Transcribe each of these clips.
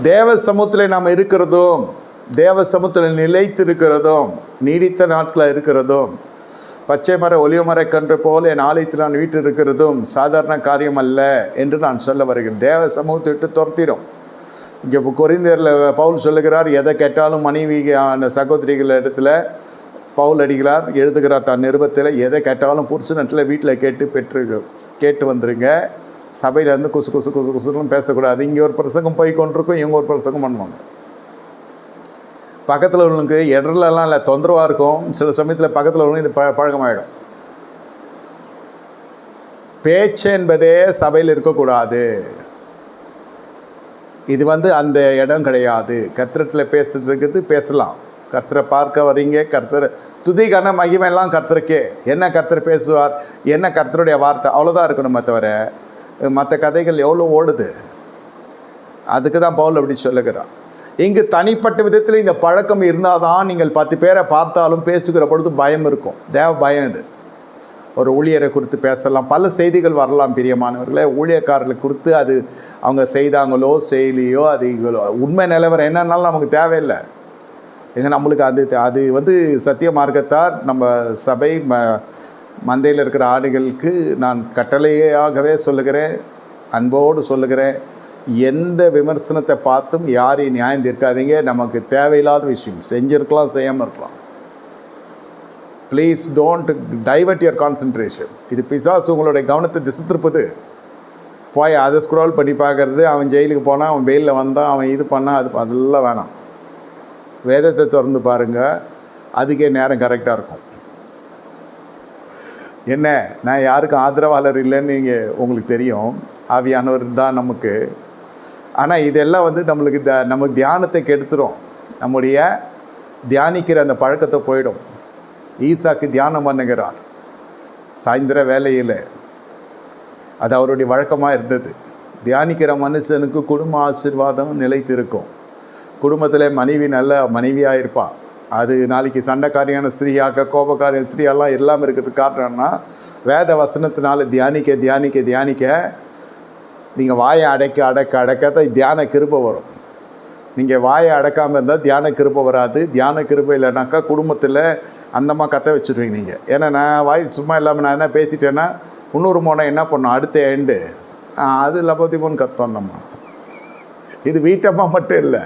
தேவ சமூகத்தில் நாம் இருக்கிறதும், தேவ சமூகத்தில் நிலைத்திருக்கிறதும், நீடித்த நாட்களில் இருக்கிறதும், பச்சை மர ஒலிவ மர கன்று போல் என் ஆலயத்தில் நான் வீட்டு இருக்கிறதும் சாதாரண காரியம் அல்ல என்று நான் சொல்ல வருகிறேன். தேவ சமூகத்தை விட்டு துரத்திடும். இங்கே கொரிந்தியரில் பவுல் சொல்லுகிறார், எதை கேட்டாலும் மனைவி அந்த சகோதரிகள் இடத்துல பவுல் அடிக்கிறார், எழுதுகிறார் தன் நிருபத்தில், எதை கேட்டாலும் புருஷனத்தில் வீட்டில் கேட்டு வந்துருங்க. சபையில் இருந்து குசு குசு குசு குசுன்னு பேசக்கூடாது. இங்கே ஒரு பிரசங்கம் போய் கொண்டிருக்கும், இவங்க ஒரு பிரசங்கம் பண்ணுவாங்க. பக்கத்தில் உள்ளவங்களுக்கு இடர்லலாம் இல்லை, தொந்தரவாக இருக்கும். சில சமயத்தில் பக்கத்தில் உள்ளவங்க இது பழக்கமாகிடும். பேச்சு என்பதே சபையில் இருக்கக்கூடாது. இது அந்த இடம் கிடையாது. கர்த்தரத்தில் பேசுறதுக்கு பேசலாம். கர்த்தரை பார்க்க வரீங்க, கர்த்தர் துதிக்கான மகிமையெல்லாம் கர்த்தருக்கே. என்ன கர்த்தர் பேசுவார், என்ன கர்த்தருடைய வார்த்தை, அவ்வளோதான் இருக்கணுமே தவிர மற்ற கதைகள் எவ்வளோ ஓடுது. அதுக்கு தான் பவுல் அப்படி சொல்லுகிறார். இங்கு தனிப்பட்ட விதத்தில் இந்த பழக்கம் இருந்தால் தான் நீங்கள் 10 பேரை பார்த்தாலும் பேசுகிற பொழுது பயம் இருக்கும். தேவ பயம் இது. ஒரு ஊழியரை குறித்து பேசலாம், பல செய்திகள் வரலாம். பிரியமானவர்களே, ஊழியக்காரர்களை குறித்து அது அவங்க செய்தாங்களோ செய்யலையோ, அது உண்மை நிலவரம் என்னன்னாலும் நமக்கு தேவையில்லை. ஏங்க நம்மளுக்கு அது சத்திய மார்க்கத்தார் நம்ம சபை மந்தையில் இருக்கிற ஆடுகளுக்கு நான் கட்டளையாகவே சொல்லுகிறேன், அன்போடு சொல்லுகிறேன். எந்த விமர்சனத்தை பார்த்தும் யாரையும் நியாயம் தீர்க்காதீங்க. நமக்கு தேவையில்லாத விஷயம் செஞ்சுருக்கலாம், செய்யாமல் இருக்கலாம். Please don't divert your concentration. இது பிசாசு உங்களுடைய கவனத்தை திசை திருப்புது. போய் அதை ஸ்க்ரோல் பண்ணி பார்க்குறது, அவன் ஜெயிலுக்கு போனால், அவன் வெயிலில் வந்தான், அவன் இது பண்ணால், அதெல்லாம் வேணாம். வேதத்தை திறந்து பாருங்கள், அதுக்கே நேரம் கரெக்டாக இருக்கும். என்ன, நான் யாருக்கும் ஆதரவாளர் இல்லைன்னு உங்களுக்கு தெரியும். ஆவியானவர் தான் நமக்கு. ஆனால் இதெல்லாம் நம்மளுக்கு நம்ம தியானத்தை கெடுத்துரும். நம்முடைய தியானிக்கிற அந்த பழக்கத்தை போயிடும். ஈசாக்கு தியானம் பண்ணுகிறார் சாயந்தர வேலையில். அது அவருடைய வழக்கமாக இருந்தது. தியானிக்கிற மனுஷனுக்கு குடும்ப ஆசீர்வாதம் நிலைத்திருக்கும். குடும்பத்தில் மனைவி நல்ல மனைவியாக இருப்பாள். அது நாளைக்கு சண்டைக்காரியான ஸ்ரீயாக, கோபக்காரியான ஸ்ரீயெல்லாம் இல்லாமல் இருக்கிறதுக்கு காரணம்னா, வேத வசனத்தினால தியானிக்க தியானிக்க தியானிக்க நீங்கள் வாயை அடக்க தான் தியான கிருபை வரும். நீங்கள் வாயை அடக்காமல் இருந்தால் தியான கிருபை வராது. தியான கிருபை இல்லைனாக்கா குடும்பத்தில் அந்தமாக கற்ற வச்சுருவீங்க நீங்கள். ஏன்னா நான் வாய் சும்மா இல்லாமல் நான் என்ன பேசிட்டேன்னா, இன்னொரு மோனை என்ன பண்ணோம், அடுத்த எண்டு அது லபோதிபோன்னு கற்றோம் நம்ம. இது வீட்டம்மா மட்டும் இல்லை,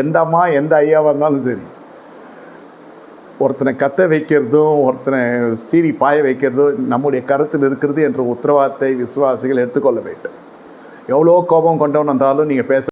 எந்த அம்மா எந்த ஐயாவாக இருந்தாலும் சரி, ஒருத்தனை கத்த வைக்கிறதும் ஒருத்தனை சீறி பாய வைக்கிறதும் நம்முடைய கருத்தில் இருக்கிறது என்ற உத்தரவாதத்தை விசுவாசிகள் எடுத்துக்கொள்ள வேண்டும். எவ்வளோ கோபம் கொண்டவன் வந்தாலும் நீங்கள் பேச